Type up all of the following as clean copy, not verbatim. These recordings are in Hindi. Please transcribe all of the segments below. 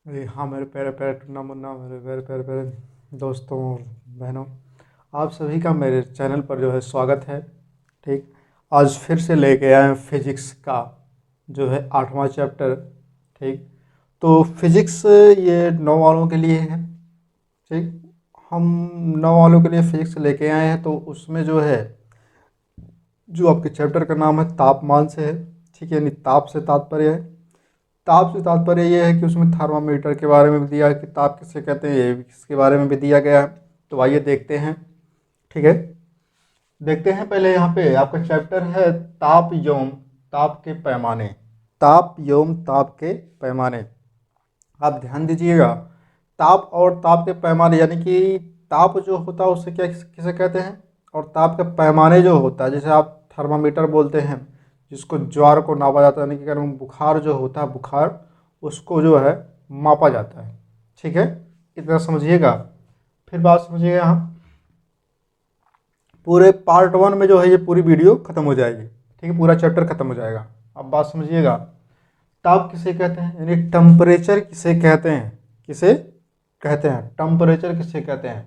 अरे हाँ, मेरे प्यारे प्यारे टुन्ना मुन्ना, मेरे प्यारे प्यारे प्यारे दोस्तों और बहनों, आप सभी का मेरे चैनल पर जो है स्वागत है। ठीक, आज फिर से लेके आए हैं फिजिक्स का जो है 8वां चैप्टर। ठीक, तो फिजिक्स ये 9 वालों के लिए है। ठीक, हम 9 वालों के लिए फिजिक्स लेके आए हैं, तो उसमें जो है जो आपके चैप्टर का नाम है तापमान से है। ठीक है, यानी ताप से तात्पर्य है। ताप से तात्पर्य ये है कि उसमें थर्मामीटर के बारे में भी दिया है कि ताप किसे कहते हैं, ये भी इसके बारे में भी दिया गया है। तो आइए देखते हैं। ठीक है, देखते हैं। पहले यहाँ पे आपका चैप्टर है ताप योम ताप के पैमाने। ताप योम ताप के पैमाने, आप ध्यान दीजिएगा। ताप और ताप के पैमाने, यानी कि ताप जो होता है उसे क्या किसे कहते हैं, और ताप के पैमाने जो होता है, जैसे आप थर्मामीटर बोलते हैं जिसको ज्वार को नापा जाता है, यानी कि अगर बुखार जो होता है, बुखार उसको जो है मापा जाता है। ठीक है, इतना समझिएगा। फिर बात समझिएगा, यहाँ पूरे पार्ट 1 में जो है ये पूरी वीडियो खत्म हो जाएगी। ठीक है, पूरा चैप्टर खत्म हो जाएगा। अब बात समझिएगा, ताप किसे कहते हैं, यानी टेम्परेचर किसे कहते हैं, किसे कहते हैं, टेम्परेचर किसे कहते हैं।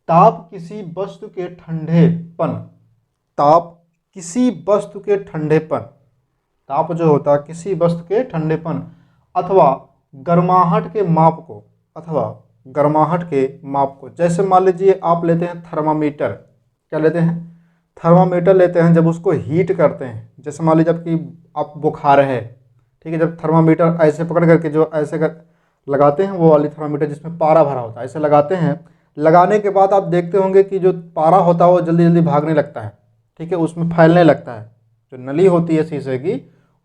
ताप किसी वस्तु के ठंडेपन, ताप किसी वस्तु के ठंडेपन, ताप जो होता है किसी वस्तु के ठंडेपन अथवा गर्माहट के माप को, अथवा गर्माहट के माप को। जैसे मान लीजिए आप लेते हैं थर्मामीटर, क्या लेते हैं, थर्मामीटर लेते हैं। जब उसको हीट करते हैं, जैसे मान लीजिए आपकी आप बुखार है, ठीक है, जब थर्मामीटर ऐसे पकड़ करके जो ऐसे कर लगाते हैं, वो वाली थर्मामीटर जिसमें पारा भरा होता है, ऐसे लगाते हैं। लगाने के बाद आप देखते होंगे कि जो पारा होता है वो जल्दी जल्दी भागने लगता है। ठीक है, उसमें फैलने लगता है। जो नली होती है शीशे की,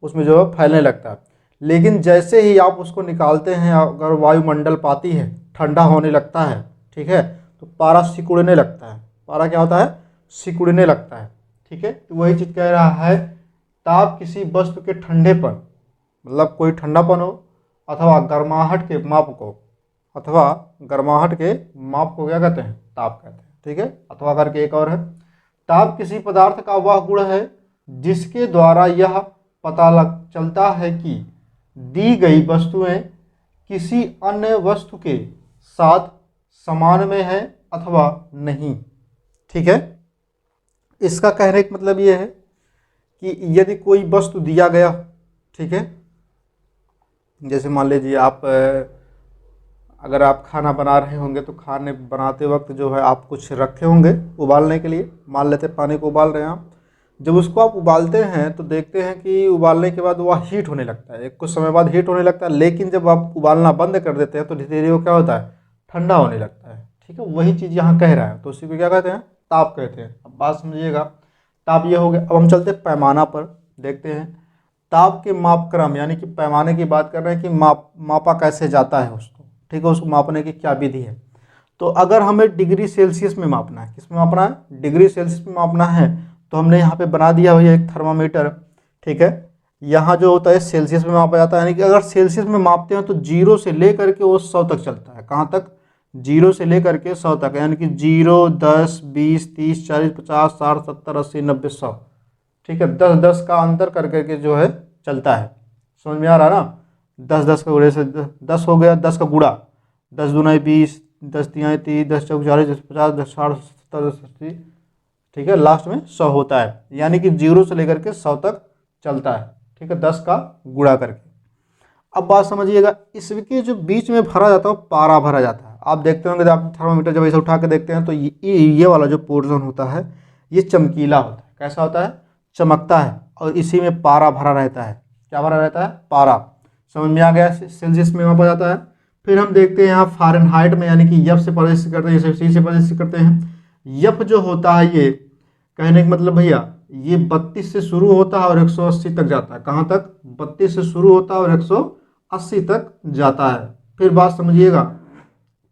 उसमें जो है फैलने लगता है। लेकिन जैसे ही आप उसको निकालते हैं, अगर वायुमंडल पाती है, ठंडा होने लगता है, ठीक है, तो पारा सिकुड़ने लगता है। पारा क्या होता है, सिकुड़ने लगता है। ठीक है, तो वही चीज़ कह रहा है, ताप किसी वस्तु के ठंडेपन, मतलब कोई ठंडापन हो, अथवा गर्माहट के माप को, अथवा गर्माहट के माप को क्या कहते हैं, ताप कहते हैं। ठीक है, अथवा करके एक और है, ताप किसी पदार्थ का वह गुण है जिसके द्वारा यह पता लग चलता है कि दी गई वस्तुएं किसी अन्य वस्तु के साथ समान में है अथवा नहीं। ठीक है, इसका कहने का मतलब ये है कि यदि कोई वस्तु दिया गया, ठीक है, जैसे मान लीजिए आप अगर आप खाना बना रहे होंगे तो खाने बनाते वक्त जो है आप कुछ रखे होंगे उबालने के लिए। मान लेते हैं पानी को उबाल रहे हैं आप। जब उसको आप उबालते हैं तो देखते हैं कि उबालने के बाद वह हीट होने लगता है, एक कुछ समय बाद हीट होने लगता है। लेकिन जब आप उबालना बंद कर देते हैं तो धीरे धीरे वो क्या होता है, ठंडा होने लगता है। ठीक है, वही चीज़ यहाँ कह रहा है, तो उसी को क्या कहते हैं, ताप कहते हैं। अब बात समझिएगा, ताप ये हो गया। अब हम चलते हैं पैमाना पर, देखते हैं ताप के मापक्रम, यानी कि पैमाने की बात कर रहे हैं कि मापा कैसे जाता है उसको। ठीक है, उसको मापने की क्या विधि है। तो अगर हमें डिग्री सेल्सियस में मापना है, किस में मापना है, डिग्री सेल्सियस में मापना है, तो हमने यहाँ पे बना दिया भैया एक थर्मामीटर। ठीक है, यहाँ जो होता है सेल्सियस में मापा जाता है, यानी कि अगर सेल्सियस में मापते हैं तो 0 से लेकर के वो 100 तक चलता है। कहाँ तक, 0 से लेकर के 100 तक, यानी कि 0, 10, 20, 30, 40, 50, 60, 70, 80, 90, 100। ठीक है, 10 10 का अंतर कर करके जो है चलता है। समझ में आ रहा ना, 10 10 का गुणे से 10 हो गया, 10 का गुणा, 10 दूना 20, 10 तिहाई 30, 10 चौक 40, 10 50, 10 60, 70, 10 80। ठीक है, लास्ट में 100 होता है, यानी कि 0 से लेकर के 100 तक चलता है। ठीक है, 10 का गुणा करके। अब बात समझिएगा, इसके जो बीच में भरा जाता है वो पारा भरा जाता है। आप देखते होंगे, जब आप थर्मामीटर जब ऐसे उठा के देखते हैं तो ये वाला जो पोर्शन होता है ये चमकीला होता है। कैसा होता है, चमकता है, और इसी में पारा भरा रहता है। क्या भरा रहता है, पारा। समझ में आ गया, सेल्सियस में मापा जाता है। फिर हम देखते हैं यहाँ फ़ारेनहाइट में, यानी कि यफ से प्रदर्शित करते हैं, जैसे सी से प्रदर्शित करते हैं। यफ जो होता है, ये कहने का मतलब भैया, ये 32 से शुरू होता है और 180 तक जाता है। कहाँ तक, 32 से शुरू होता है और 180 तक जाता है। फिर बात समझिएगा,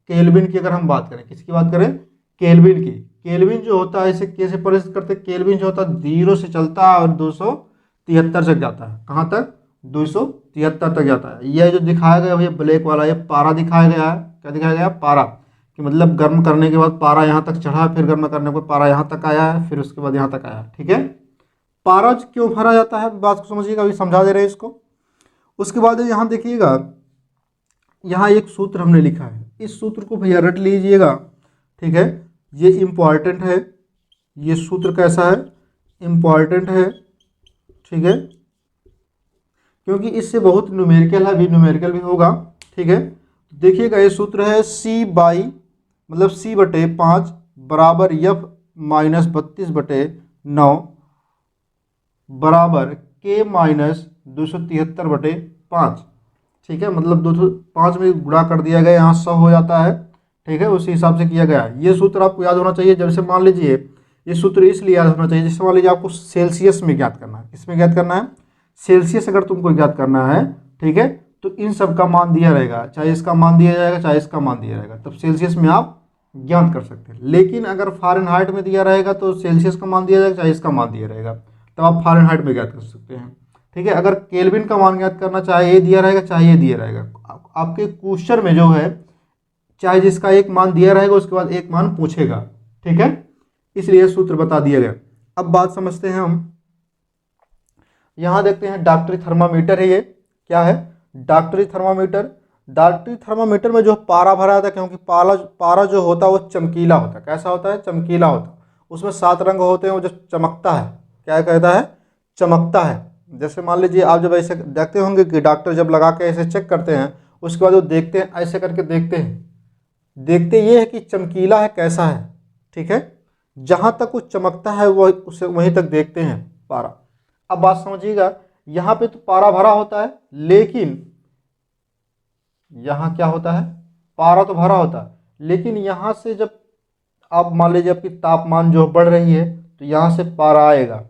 केल्विन की अगर हम बात करें, किसकी बात करें, केल्विन की। केल्विन जो होता है इसे कैसे परिभाषित करते हैं, केल्विन जो होता है 0 से चलता है और 273 तक जाता है। कहाँ तक, 273 तक जाता है। यह जो दिखाया गया भैया ब्लैक वाला, ये पारा दिखाया गया है। क्या दिखाया गया, पारा, कि मतलब गर्म करने के बाद पारा यहाँ तक चढ़ा, फिर गर्म करने के बाद पारा यहाँ तक आया है, फिर उसके बाद यहाँ तक आया। ठीक है, पारा क्यों भरा जाता है, बात को समझिएगा, अभी समझा दे रहे हैं इसको। उसके बाद यहाँ देखिएगा, यहाँ एक सूत्र हमने लिखा है, इस सूत्र को भैया रट लीजिएगा, ठीक है। ये इम्पॉर्टेंट है, ये सूत्र कैसा है, इम्पॉर्टेंट है, ठीक है, क्योंकि इससे बहुत न्यूमेरिकल है, भी न्यूमेरिकल भी होगा, ठीक है। देखिएगा ये सूत्र है C बाई मतलब C/5 बराबर F माइनस 32/9 बराबर K माइनस 273/5, ठीक है। मतलब 205 में गुणा कर दिया गया, यहाँ 100 हो जाता है, ठीक है, उसी हिसाब से किया गया। ये सूत्र आपको याद होना चाहिए। जैसे मान लीजिए ये सूत्र इसलिए याद होना चाहिए, जैसे मान लीजिए आपको सेल्सियस में ज्ञात करना है, किसमें ज्ञात करना है, सेल्सियस अगर तुमको ज्ञात करना है, ठीक है, तो इन सब का मान दिया रहेगा, चाहे इसका मान दिया जाएगा चाहे इसका मान दिया रहेगा, तब सेल्सियस में आप ज्ञात कर सकते हैं। लेकिन अगर फ़ारेनहाइट में दिया रहेगा तो सेल्सियस का मान दिया जाएगा चाहे इसका मान दिया रहेगा, तब आप फ़ारेनहाइट में ज्ञात कर सकते हैं, ठीक है। अगर केल्विन का मान ज्ञात करना, चाहे ये दिया रहेगा चाहे ये दिया रहेगा, आपके क्वेश्चन में जो है चाहे जिसका एक मान दिया रहेगा उसके बाद एक मान पूछेगा, ठीक है, इसलिए सूत्र बता दिया गया। अब बात समझते हैं हम, यहाँ देखते हैं डॉक्टरी थर्मामीटर है, ये क्या है, डॉक्टरी थर्मामीटर। डॉक्टरी थर्मामीटर में जो पारा भरा जाता है, क्योंकि पारा जो होता है वो चमकीला होता है, कैसा होता है, चमकीला होता है, उसमें 7 रंग होते हैं, वो जो चमकता है, क्या कहता है, चमकता है। जैसे मान लीजिए आप जब ऐसे देखते होंगे कि डॉक्टर जब लगा के ऐसे चेक करते हैं, उसके बाद वो देखते हैं, ऐसे करके देखते हैं, देखते ये है कि चमकीला है कैसा है, ठीक है, जहाँ तक वो चमकता है वो उसे वहीं तक देखते हैं पारा। अब बात समझिएगा, यहाँ पे तो पारा भरा होता है, लेकिन यहाँ क्या होता है, पारा तो भरा होता है, लेकिन यहाँ से जब आप मान लीजिए आपकी तापमान जो बढ़ रही है, तो यहाँ से पारा आएगा,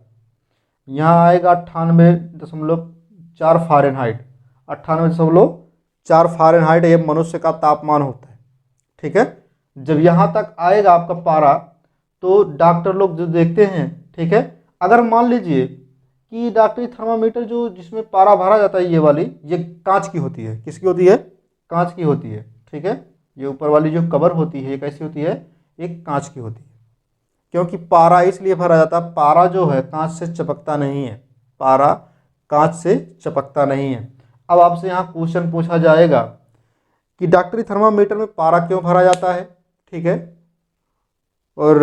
यहाँ आएगा 98.4 फ़ारेनहाइट, 98.4 फ़ारेनहाइट, ये मनुष्य का तापमान होता है, ठीक है। जब यहाँ तक आएगा आपका पारा, तो डॉक्टर लोग जो देखते हैं, ठीक है, अगर मान लीजिए कि डॉक्टरी थर्मामीटर जो जिसमें पारा भरा जाता है, ये वाली ये कांच की होती है, किसकी होती है, कांच की होती है, ठीक है। ये ऊपर वाली जो कवर होती है ये कैसी होती है, एक कांच की होती है, क्योंकि पारा इसलिए भरा जाता है, पारा जो है कांच से चिपकता नहीं है, पारा कांच से चिपकता नहीं है। अब आपसे यहाँ क्वेश्चन पूछा जाएगा कि डॉक्टरी थर्मामीटर में पारा क्यों भरा जाता है, ठीक है, और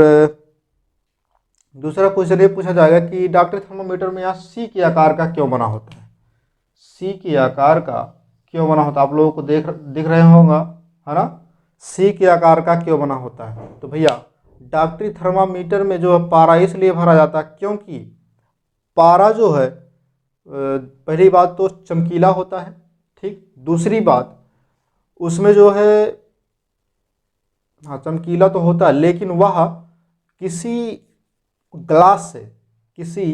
दूसरा क्वेश्चन ये पूछा जाएगा कि डॉक्टरी थर्मामीटर में यहाँ सी के आकार का क्यों बना होता है, सी के आकार का क्यों बना होता है, आप लोगों को दिख रहे होगा, है ना, सी के आकार का क्यों बना होता है। तो भैया डॉक्टरी थर्मामीटर में जो है पारा इसलिए भरा जाता है क्योंकि पारा जो है पहली बात तो चमकीला होता है, ठीक, दूसरी बात उसमें जो है, हाँ चमकीला तो होता है, लेकिन वह किसी ग्लास से, किसी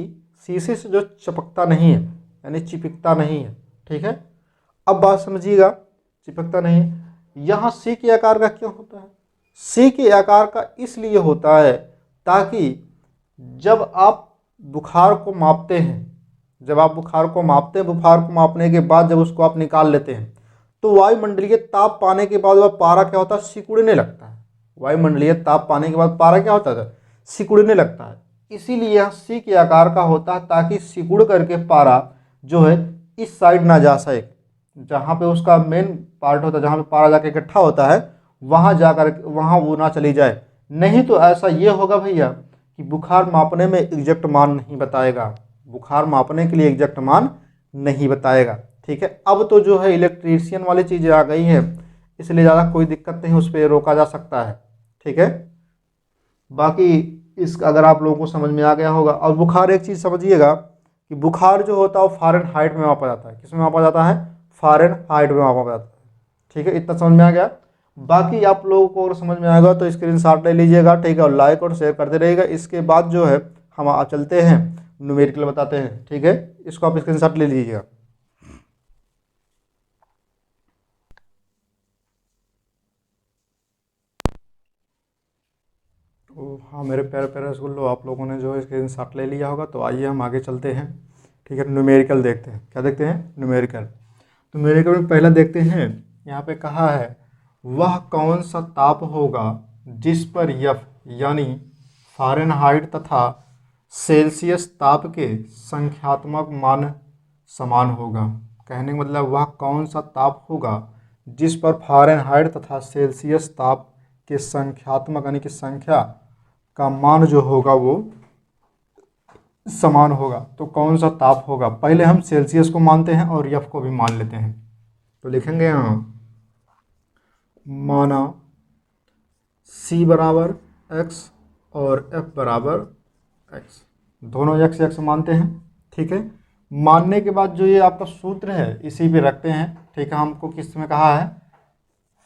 शीशे से जो चिपकता नहीं है, यानी चिपकता नहीं है, ठीक है। अब बात समझिएगा, चिपकता नहीं है। यहाँ सी के आकार का क्यों होता है, सी के आकार का इसलिए होता है ताकि जब आप बुखार को मापते हैं, जब आप बुखार को मापते हैं, बुखार को मापने के बाद जब उसको आप निकाल लेते हैं, तो वायुमंडलीय ताप पाने के बाद वह पारा क्या होता है, सिकुड़ने लगता है। वायुमंडलीय ताप पाने के बाद पारा क्या होता है, सिकुड़ने लगता है। इसीलिए यह सी के आकार का होता है ताकि सिकुड़ करके पारा जो है इस साइड ना जा सके, जहाँ पे उसका मेन पार्ट होता है, जहाँ पे पारा जाके इकट्ठा होता है, वहाँ जाकर वहाँ वो ना चली जाए। नहीं तो ऐसा ये होगा भैया कि बुखार मापने में एग्जैक्ट मान नहीं बताएगा, बुखार मापने के लिए एग्जैक्ट मान नहीं बताएगा, ठीक है। अब तो जो है इलेक्ट्रीशियन वाली चीज़ें आ गई हैं, इसलिए ज़्यादा कोई दिक्कत नहीं, उस पर रोका जा सकता है, ठीक है। बाकी इस अगर आप लोगों को समझ में आ गया होगा। और बुखार एक चीज़ समझिएगा कि बुखार जो होता है वो फ़ारेनहाइट में मापा जाता है, किस में मापा जाता है, फ़ारेनहाइट में मापा जाता है, ठीक है, इतना समझ में आ गया। बाकी आप लोगों को अगर समझ में आएगा तो स्क्रीनशॉट ले लीजिएगा, ठीक है, और लाइक और शेयर करते रहिएगा। इसके बाद जो है हम चलते हैं न्यूमेरिकल बताते हैं, ठीक है, इसको आप स्क्रीनशॉट ले लीजिएगा। हाँ मेरे प्यारे प्यारे रसगुल्लो, आप लोगों ने जो है स्क्रीनशॉट ले लिया होगा, तो आइए हम आगे चलते हैं, ठीक है। न्यूमेरिकल देखते हैं, क्या देखते हैं, न्यूमेरिकल। तो न्यूमेरिकल में पहला देखते हैं, यहाँ पे कहा है वह कौन सा ताप होगा जिस पर एफ यानी फ़ारेनहाइट तथा सेल्सियस ताप के संख्यात्मक मान समान होगा। कहने का मतलब वह कौन सा ताप होगा जिस पर फ़ारेनहाइट तथा सेल्सियस ताप के संख्यात्मक यानी कि संख्या का मान जो होगा वो समान होगा। तो कौन सा ताप होगा? पहले हम सेल्सियस को मानते हैं और एफ को भी मान लेते हैं। तो लिखेंगे यहाँ माना C बराबर x और F बराबर x, दोनों x x मानते हैं। ठीक है, मानने के बाद जो ये आपका सूत्र है इसी पे रखते हैं। ठीक है, हमको किस में कहा है?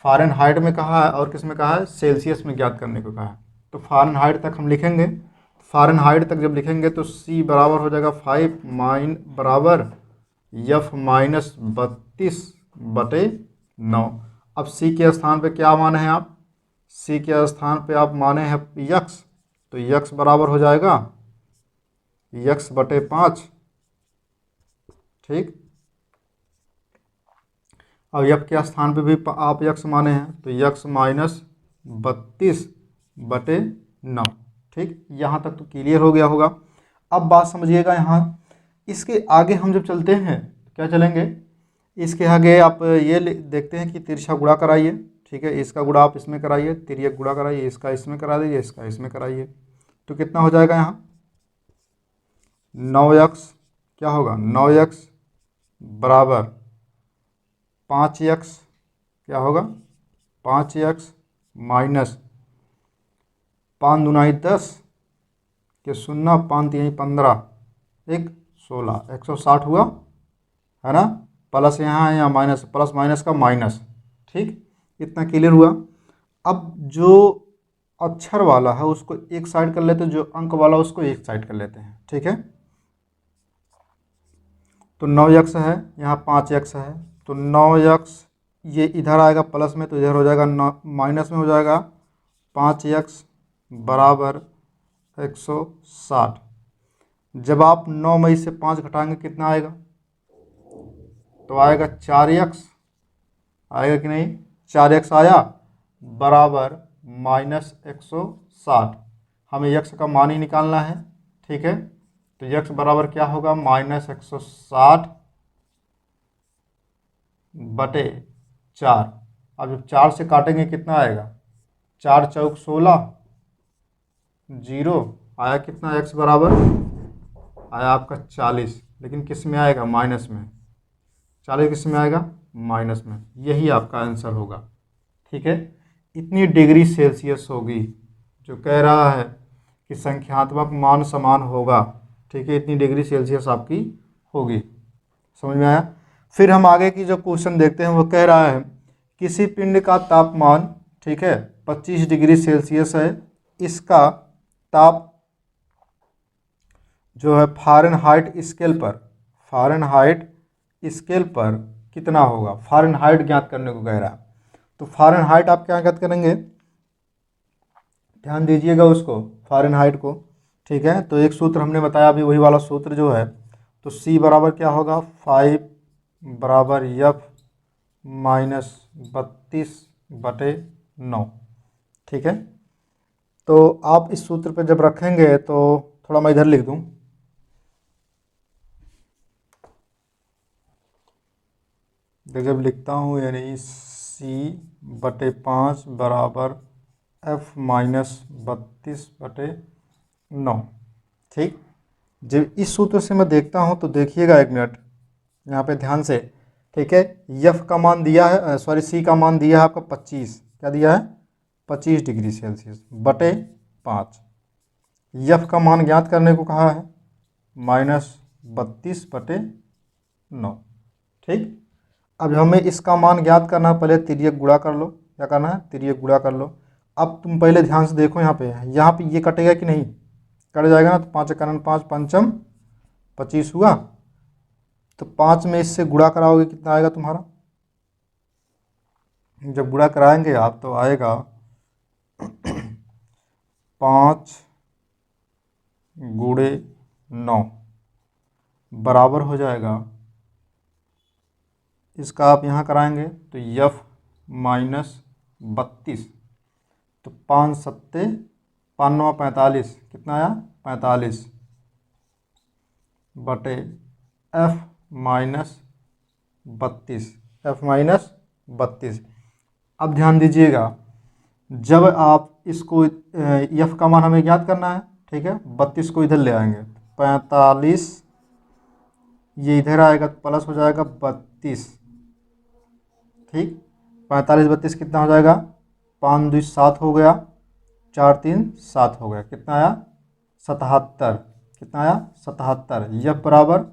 फ़ारेनहाइट में कहा है और किस में कहा है? सेल्सियस में ज्ञात करने को कहा है। तो फ़ारेनहाइट तक हम लिखेंगे। फ़ारेनहाइट तक जब लिखेंगे तो C बराबर हो जाएगा 5 माइन बराबर F माइनस 32/9। अब C के स्थान पे क्या माने हैं आप? C के स्थान पे आप माने हैं x, तो x बराबर हो जाएगा x/5। ठीक, अब f के स्थान पे भी आप x माने हैं तो x माइनस 32/9। ठीक, यहाँ तक तो क्लियर हो गया होगा। अब बात समझिएगा, यहाँ इसके आगे हम जब चलते हैं क्या चलेंगे? इसके आगे आप ये देखते हैं कि तिरछा गुणा कराइए। ठीक है, इसका गुणा आप इसमें कराइए, तिर्यक गुणा कराइए, इसका इसमें करा दीजिए, इसका इसमें कराइए। तो कितना हो जाएगा यहाँ? 9x क्या होगा? 9x बराबर 5x क्या होगा? 5x माइनस 5 दूनाई 10 के 0, 5 3 15, 1 16, 160 हुआ है ना। प्लस यहाँ है, यहाँ माइनस, प्लस माइनस का माइनस। ठीक, इतना क्लियर हुआ। अब जो अक्षर वाला है उसको एक साइड कर लेते हैं, जो अंक वाला उसको एक साइड कर लेते हैं। ठीक है, तो 9x है, यहाँ 5x है, तो 9x ये इधर आएगा प्लस में, तो इधर हो जाएगा माइनस में हो जाएगा 5x बराबर 160। जब आप 9 में से 5 घटाएंगे कितना आएगा? तो आएगा 4x, आएगा कि नहीं? 4x आया बराबर माइनस 160। हमें x का मान ही निकालना है। ठीक है, तो x बराबर क्या होगा? माइनस 160/4। अब जब 4 से काटेंगे कितना आएगा? 4 चौक 16, 0 आया। कितना x बराबर आया आपका 40, लेकिन किस में आएगा? माइनस में। 40 किस में आएगा? माइनस में। यही आपका आंसर होगा। ठीक है, इतनी डिग्री सेल्सियस होगी जो कह रहा है कि संख्यात्मक मान समान होगा। ठीक है, इतनी डिग्री सेल्सियस आपकी होगी। समझ में आया? फिर हम आगे की जो क्वेश्चन देखते हैं वो कह रहा है किसी पिंड का तापमान, ठीक है, 25 डिग्री सेल्सियस है, इसका ताप जो है फ़ारेनहाइट स्केल पर कितना होगा? फ़ारेनहाइट ज्ञात करने को कह रहा है। तो फ़ारेनहाइट आप क्या ज्ञात करेंगे? ध्यान दीजिएगा उसको, फ़ारेनहाइट को। ठीक है, तो एक सूत्र हमने बताया अभी, वही वाला सूत्र जो है, तो C बराबर क्या होगा? 5 बराबर F माइनस 32/9। ठीक है, तो आप इस सूत्र पे जब रखेंगे तो थोड़ा मैं इधर लिख दूं, जब लिखता हूँ यानी C/5 बराबर F माइनस 32/9। ठीक, जब इस सूत्र से मैं देखता हूँ तो देखिएगा, एक मिनट यहाँ पे ध्यान से। ठीक है, F का मान दिया है, सॉरी C का मान दिया है आपका 25, क्या दिया है? 25 डिग्री सेल्सियस बटे 5। F का मान ज्ञात करने को कहा है माइनस 32/9। ठीक, अब हमें इसका मान ज्ञात करना है, पहले तिर्यक गुणा कर लो। क्या करना है? तिर्यक गुणा कर लो। अब तुम पहले ध्यान से देखो, यहाँ पे ये कटेगा कि नहीं? कट जाएगा ना। तो 5 × 5 पंचम 25 हुआ, तो 5 में इससे गुणा कराओगे कितना आएगा तुम्हारा? जब गुणा कराएंगे आप तो आएगा 5 × 9 बराबर हो जाएगा, इसका आप यहाँ कराएंगे तो F माइनस 32, तो 5 7 5 9 45, कितना आया? 45 बटे F माइनस 32, F माइनस 32। अब ध्यान दीजिएगा, जब आप इसको एफ का मान हमें ज्ञात करना है, ठीक है, 32 को इधर ले आएंगे, 45 ये इधर आएगा तो प्लस हो जाएगा 32, ठीक। 45 32 कितना हो जाएगा, 5 2 7 हो गया, 4 3 7 हो गया, कितना आया 77। कितना आया 77। एफ बराबर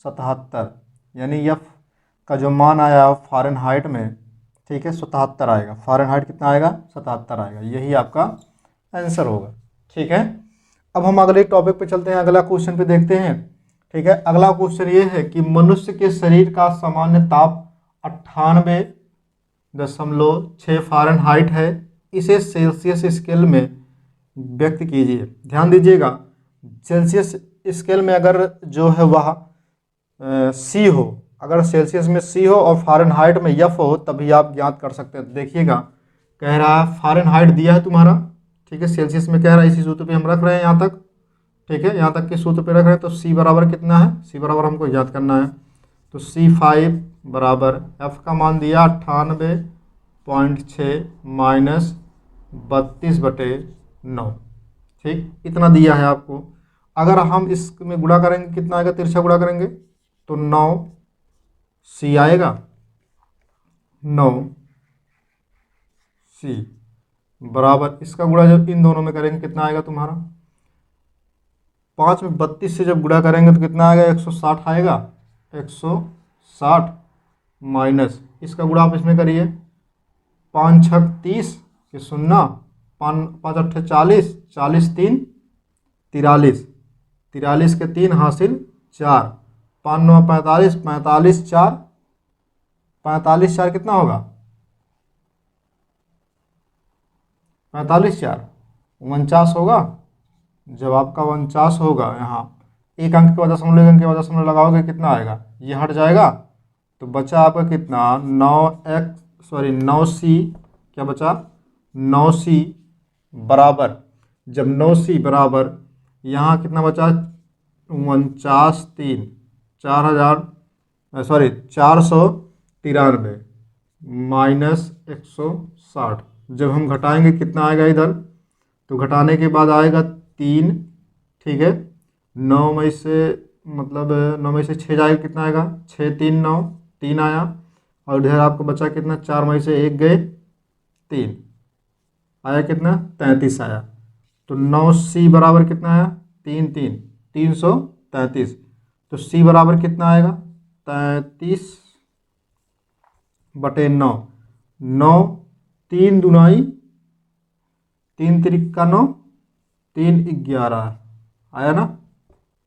77, यानी एफ का जो मान आया फ़ारेनहाइट में, ठीक है, 77 आएगा। फ़ारेनहाइट कितना आएगा 77 आएगा, यही आपका आंसर होगा, ठीक है। अब हम अगले टॉपिक पे चलते हैं, अगला क्वेश्चन पे देखते हैं, ठीक है। अगला क्वेश्चन ये है कि मनुष्य के शरीर का सामान्य ताप 98.6 फ़ारेनहाइट है, इसे सेल्सियस स्केल में व्यक्त कीजिए। ध्यान दीजिएगा, सेल्सियस स्केल में अगर जो है वह सी हो, अगर सेल्सियस में सी हो और फ़ारेनहाइट में एफ हो, तभी आप ज्ञात कर सकते हैं। तो देखिएगा, कह रहा है फ़ारेनहाइट दिया है तुम्हारा, ठीक है, सेल्सियस में कह रहा है, इसी सूत्र पे हम रख रहे हैं यहाँ तक, ठीक है, यहाँ तक के सूत्र पे रख रहे हैं। तो सी बराबर कितना है, सी बराबर हमको याद करना है, तो C5 बराबर एफ का मान दिया 98.6 माइनस 32/9, ठीक, इतना दिया है आपको। अगर हम इसमें गुणा करेंगे कितना आएगा, तिरछा गुणा करेंगे तो 9 C आएगा, 9 C बराबर इसका गुणा जब इन दोनों में करेंगे कितना आएगा तुम्हारा, 5 में 32 से जब गुणा करेंगे तो कितना आएगा 160 आएगा, 160 माइनस इसका गुणा आप इसमें करिए, 5 6 30 के 0, 5 8 40, 40 3 43, 43 के 3 हासिल 4, 5 9 45, 45 4, 45 4 कितना होगा, 45 4 49 होगा। जब आपका 49 होगा, यहाँ एक अंक के बाद दशमलव, एक अंक के बाद दशमलव लगाओगे कितना आएगा, ये हट जाएगा, तो बचा आपका कितना 9C, क्या बचा 9C बराबर, जब 9C बराबर यहाँ कितना बचा 49 3 493 माइनस 160, जब हम घटाएंगे कितना आएगा इधर, तो घटाने के बाद आएगा 3, ठीक है, 9 में से मतलब 9 में से 6 जाएगा, कितना आएगा 6 3 9, 3 आया, और इधर आपको बचा कितना 4 में से 1 गए 3 आया, कितना 33 आया। तो 9C बराबर कितना आया 3 3 333, तो C बराबर कितना आएगा 33/9, 9 3 दूनाई 3 तिरिक्का 9, 3 11 आया ना,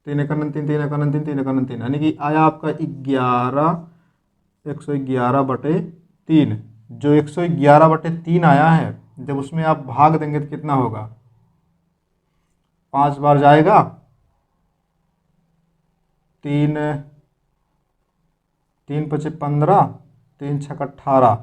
3 एक 3 3 एक 3 3 एक 3, यानी कि आया आपका 111/3। जो 111/3 आया है, जब उसमें आप भाग देंगे तो कितना होगा, 5 बार जाएगा, 3 3 5 15, 3 6 18,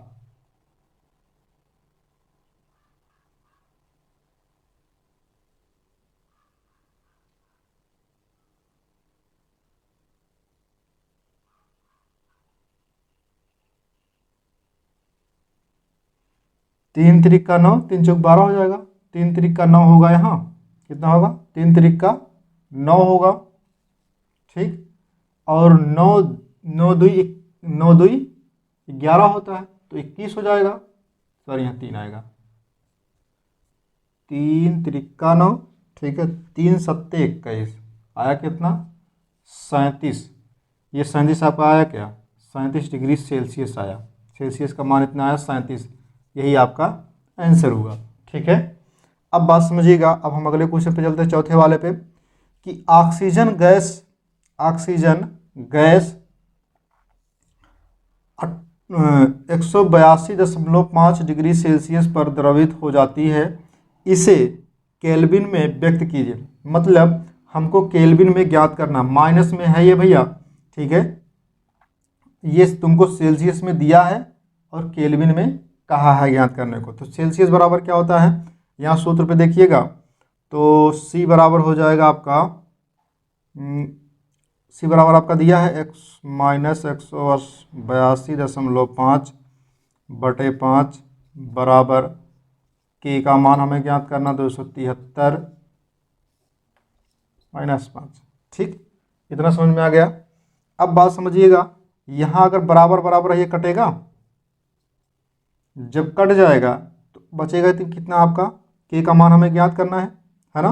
तीन तिरिक्का 9, 3 चौक 12 हो जाएगा, 3 तिरिक्का 9 होगा, यहाँ कितना होगा 3 तिरिक्का 9 होगा, ठीक, और 9 9 2 11 होता है, तो 21 हो जाएगा, सॉरी यहाँ 3 आएगा, 3 तिरिक्का 9, ठीक है, 3 7 21 आया कितना 37, ये 37 आपका आया क्या 37 डिग्री सेल्सियस आया, सेल्सियस का मान इतना आया 37, यही आपका आंसर होगा, ठीक है। अब बात समझिएगा, अब हम अगले क्वेश्चन पे चलते हैं, चौथे वाले पे, कि ऑक्सीजन गैस 182.5 डिग्री सेल्सियस पर द्रवित हो जाती है, इसे केल्विन में व्यक्त कीजिए। मतलब हमको केल्विन में ज्ञात करना, माइनस में है ये भैया, ठीक है, ये तुमको सेल्सियस में दिया है और केल्विन में कहा है ज्ञात करने को। तो सेल्सियस बराबर क्या होता है, यहाँ सूत्र पे देखिएगा, तो C बराबर हो जाएगा आपका, C बराबर आपका दिया है x - 182.5 बटे 5 बराबर के का मान हमें ज्ञात करना 273 माइनस 5। ठीक, इतना समझ में आ गया। अब बात समझिएगा, यहाँ अगर बराबर बराबर ये कटेगा, जब कट जाएगा तो बचेगा तो कितना आपका, के का मान हमें ज्ञात करना है ना।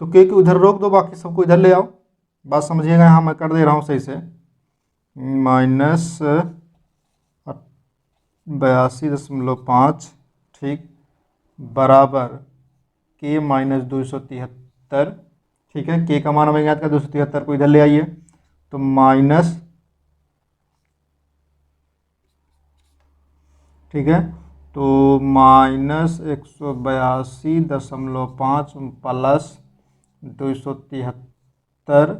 तो के उधर रोक दो, बाकी सबको इधर ले आओ। बात समझिएगा, यहाँ मैं कर दे रहा हूँ सही से, -82.5 ठीक बराबर के माइनस 273। ठीक है, के का मान हमें ज्ञात कर 273 को इधर ले आइए, तो माइनस, ठीक है, तो -182.5 प्लस 273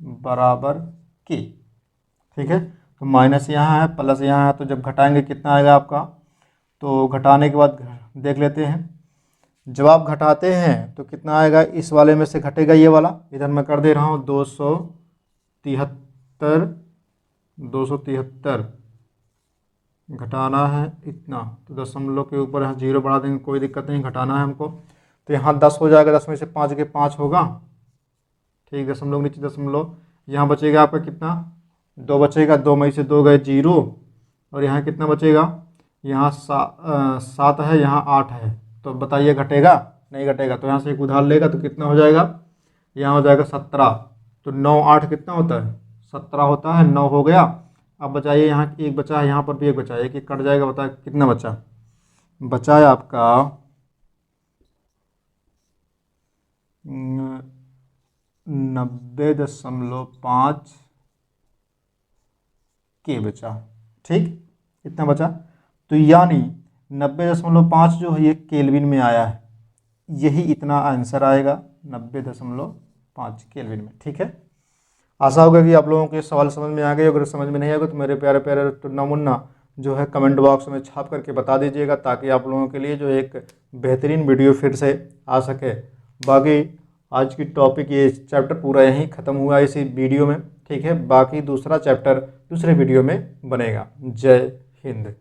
बराबर के। ठीक है, तो माइनस यहाँ है, प्लस यहाँ है, तो जब घटाएंगे कितना आएगा आपका, तो घटाने के बाद देख लेते हैं। जब आप घटाते हैं तो कितना आएगा, इस वाले में से घटेगा ये वाला, इधर मैं कर दे रहा हूँ 273 घटाना है इतना, तो दशमलव के ऊपर यहाँ 0 बढ़ा देंगे, कोई दिक्कत नहीं, घटाना है हमको। तो यहाँ 10 हो जाएगा, 10 में से 5 के 5 होगा। ठीक, दशमलव नीचे दशमलव, यहाँ बचेगा आपका कितना, 2 बचेगा, 2 में से 2 गए 0, और यहाँ कितना बचेगा, यहाँ 7 है, यहाँ 8 है, तो बताइए घटेगा, नहीं घटेगा। तो यहाँ से एक उधार लेगा तो कितना हो जाएगा, यहाँ हो जाएगा 17, तो 9 8 कितना होता है, 17 होता है, 9 हो गया। अब बचाइए, यहाँ एक बचा है, यहाँ पर भी एक बचा है, एक कट जाएगा, बताए कितना बचा, बचा है आपका 90.5 के बचा। ठीक, इतना बचा, तो यानी 90.5 जो है ये केल्विन में आया है, यही इतना आंसर आएगा 90.5 केल्विन में। ठीक है, आशा होगा कि आप लोगों के सवाल समझ में आ गए। अगर समझ में नहीं आएगा तो मेरे प्यारे प्यारे टुन्ना मुन्ना जो है कमेंट बॉक्स में छाप करके बता दीजिएगा, ताकि आप लोगों के लिए जो एक बेहतरीन वीडियो फिर से आ सके। बाकी आज की टॉपिक, ये चैप्टर पूरा यहीं ख़त्म हुआ इसी वीडियो में। ठीक है, बाकी दूसरा चैप्टर दूसरे वीडियो में बनेगा। जय हिंद।